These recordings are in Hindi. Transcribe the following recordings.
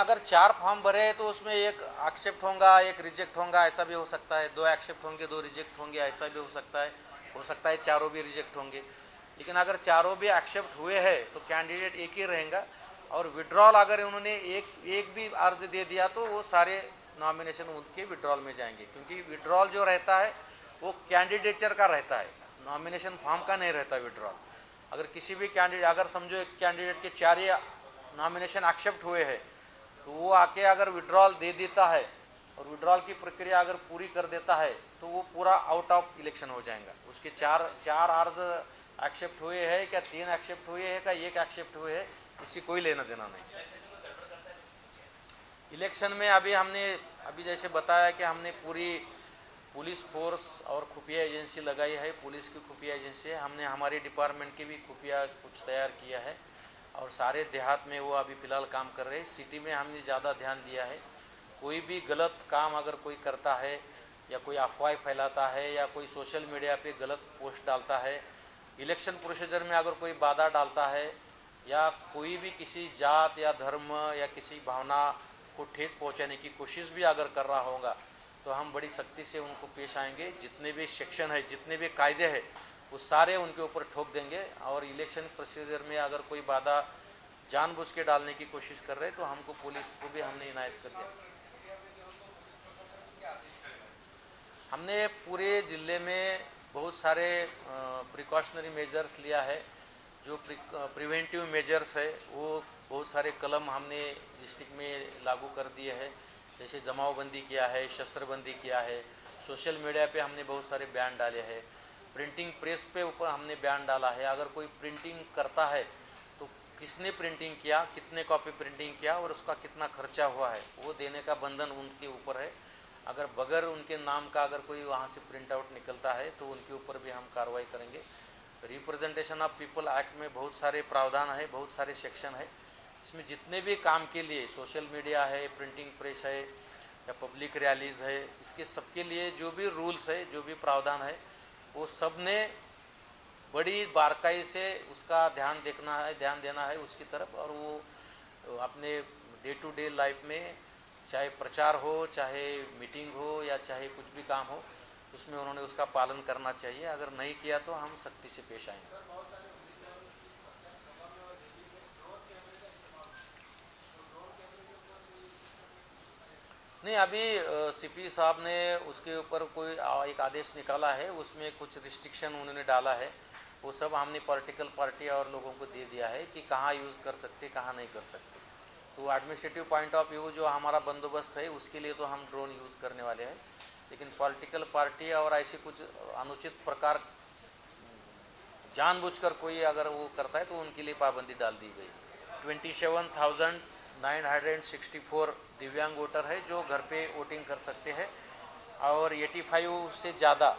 अगर 4 फॉर्म भरे हैं तो उसमें एक एक्सेप्ट होगा, एक रिजेक्ट होगा, ऐसा भी हो सकता है। 2 एक्सेप्ट होंगे, 2 रिजेक्ट होंगे, ऐसा भी हो सकता है। हो सकता है चारों भी रिजेक्ट होंगे। लेकिन अगर चारों भी एक्सेप्ट हुए हैं तो कैंडिडेट एक ही रहेगा। और विड्रॉल अगर उन्होंने एक भी अर्ज दे दिया तो वो सारे नॉमिनेशन उनके विड्रॉल में जाएंगे, क्योंकि विड्रॉल जो रहता है वो कैंडिडेचर का रहता है, नॉमिनेशन फॉर्म का नहीं रहता विड्रॉल। अगर किसी भी कैंडिडेट, अगर समझो एक कैंडिडेट के 4 ही नॉमिनेशन एक्सेप्ट हुए हैं तो वो आके अगर विड्रॉल दे देता है और विड्रॉल की प्रक्रिया अगर पूरी कर देता है तो वो पूरा आउट ऑफ इलेक्शन हो जाएगा। उसके चार अर्ज एक्सेप्ट हुए हैं क्या, 3 एक्सेप्ट हुए हैं क्या, 1 एक्सेप्ट हुए हैं, इसकी कोई लेना देना नहीं। इलेक्शन में अभी जैसे बताया कि हमने पूरी पुलिस फोर्स और खुफिया एजेंसी लगाई है। पुलिस की खुफिया एजेंसी है, हमने हमारे डिपार्टमेंट की भी खुफिया कुछ तैयार किया है और सारे देहात में वो अभी फ़िलहाल काम कर रहे हैं। सिटी में हमने ज़्यादा ध्यान दिया है। कोई भी गलत काम अगर कोई करता है या कोई अफवाह फैलाता है या कोई सोशल मीडिया पे गलत पोस्ट डालता है, इलेक्शन प्रोसीजर में अगर कोई बाधा डालता है या कोई भी किसी जात या धर्म या किसी भावना को ठेस पहुंचाने की कोशिश भी अगर कर रहा होगा तो हम बड़ी सख्ती से उनको पेश आएंगे। जितने भी सेक्शन है, जितने भी कायदे हैं, वो सारे उनके ऊपर ठोक देंगे। और इलेक्शन प्रोसीजर में अगर कोई बाधा जानबूझ के डालने की कोशिश कर रहे तो हमको पुलिस को भी हमने इनायत कर दिया। हमने पूरे ज़िले में बहुत सारे प्रिकॉशनरी मेजर्स लिया है। जो प्रिवेंटिव मेजर्स है वो बहुत सारे कलम हमने डिस्ट्रिक्ट में लागू कर दिए हैं। जैसे जमावबंदी किया है, शस्त्रबंदी किया है, सोशल मीडिया पे हमने बहुत सारे बैन डाले हैं, प्रिंटिंग प्रेस पे ऊपर हमने बैन डाला है। अगर कोई प्रिंटिंग करता है तो किसने प्रिंटिंग किया, कितने कॉपी प्रिंटिंग किया और उसका कितना खर्चा हुआ है, वो देने का बंधन उनके ऊपर है। अगर बगैर उनके नाम का अगर कोई वहाँ से प्रिंट आउट निकलता है तो उनके ऊपर भी हम कार्रवाई करेंगे। रिप्रेजेंटेशन ऑफ पीपल एक्ट में बहुत सारे प्रावधान है, बहुत सारे सेक्शन है। इसमें जितने भी काम के लिए सोशल मीडिया है, प्रिंटिंग प्रेस है या पब्लिक रैलीज है, इसके सबके लिए जो भी रूल्स है, जो भी प्रावधान है, वो सब ने बड़ी बारकाई से उसका ध्यान देना है उसकी तरफ। और वो अपने डे टू डे लाइफ में चाहे प्रचार हो, चाहे मीटिंग हो या चाहे कुछ भी काम हो, उसमें उन्होंने उसका पालन करना चाहिए। अगर नहीं किया तो हम सख्ती से पेश आएंगे। नहीं, अभी सीपी साहब ने उसके ऊपर कोई एक आदेश निकाला है, उसमें कुछ रिस्ट्रिक्शन उन्होंने डाला है। वो सब हमने पॉलिटिकल पार्टी और लोगों को दे दिया है कि कहाँ यूज़ कर सकते, कहाँ नहीं कर सकते। तो एडमिनिस्ट्रेटिव पॉइंट ऑफ व्यू जो हमारा बंदोबस्त है उसके लिए तो हम ड्रोन यूज़ करने वाले हैं। लेकिन पॉलिटिकल पार्टी और ऐसे कुछ अनुचित प्रकार जानबूझकर कोई अगर वो करता है तो उनके लिए पाबंदी डाल दी गई। 27,964 दिव्यांग वोटर है जो घर पे वोटिंग कर सकते हैं और 85 से ज़्यादा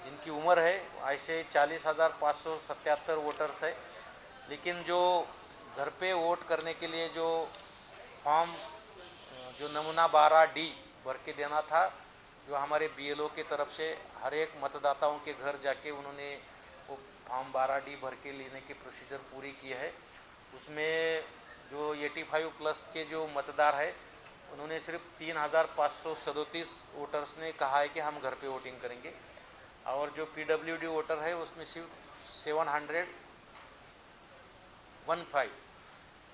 जिनकी उम्र है, ऐसे 40,577 वोटर्स है। लेकिन जो घर पे वोट करने के लिए जो फॉर्म जो नमूना 12D भर के देना था, जो हमारे BLO की तरफ से हर एक मतदाताओं के घर जाके उन्होंने वो फॉर्म 12D भर के लेने की प्रोसीजर पूरी की है। उसमें जो 85 प्लस के जो मतदार है उन्होंने सिर्फ 3,537 वोटर्स ने कहा है कि हम घर पे वोटिंग करेंगे। और जो PWD वोटर है उसमें सिर्फ 715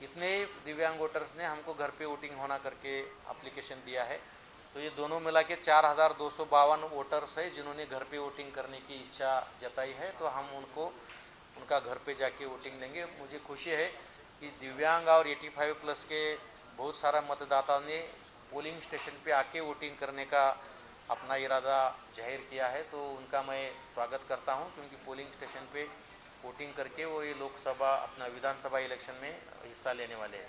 इतने दिव्यांग वोटर्स ने हमको घर पे वोटिंग होना करके एप्लीकेशन दिया है। तो ये दोनों मिला के 4,252 वोटर्स है जिन्होंने घर पे वोटिंग करने की इच्छा जताई है। तो हम उनको उनका घर पे जाके वोटिंग देंगे। मुझे खुशी है कि दिव्यांग और 85 प्लस के बहुत सारा मतदाता ने पोलिंग स्टेशन पे आके वोटिंग करने का अपना इरादा जाहिर किया है। तो उनका मैं स्वागत करता हूं, क्योंकि पोलिंग स्टेशन पे वोटिंग करके वो ये लोकसभा अपना विधानसभा इलेक्शन में हिस्सा लेने वाले हैं।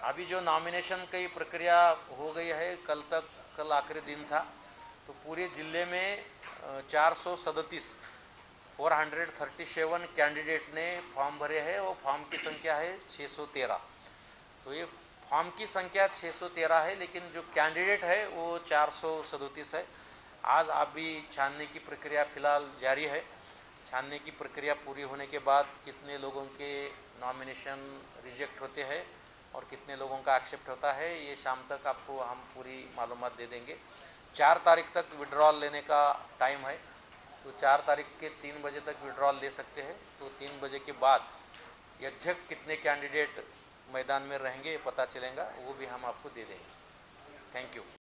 अभी जो नॉमिनेशन की प्रक्रिया हो गई है, कल आखिरी दिन था, तो पूरे ज़िले में 437 कैंडिडेट ने फॉर्म भरे हैं और फॉर्म की संख्या है 613। तो ये फॉर्म की संख्या 613 है, लेकिन जो कैंडिडेट है वो 437 है। आज अभी छानने की प्रक्रिया फ़िलहाल जारी है। छानने की प्रक्रिया पूरी होने के बाद कितने लोगों के नॉमिनेशन रिजेक्ट होते हैं और कितने लोगों का एक्सेप्ट होता है ये शाम तक आपको हम पूरी मालूमात दे देंगे। 4 तारीख तक विड्रॉल लेने का टाइम है, तो 4 तारीख के 3 बजे तक विड्रॉल ले सकते हैं। तो 3 बजे के बाद एग्जैक्ट कितने कैंडिडेट मैदान में रहेंगे पता चलेगा, वो भी हम आपको दे देंगे। Thank you.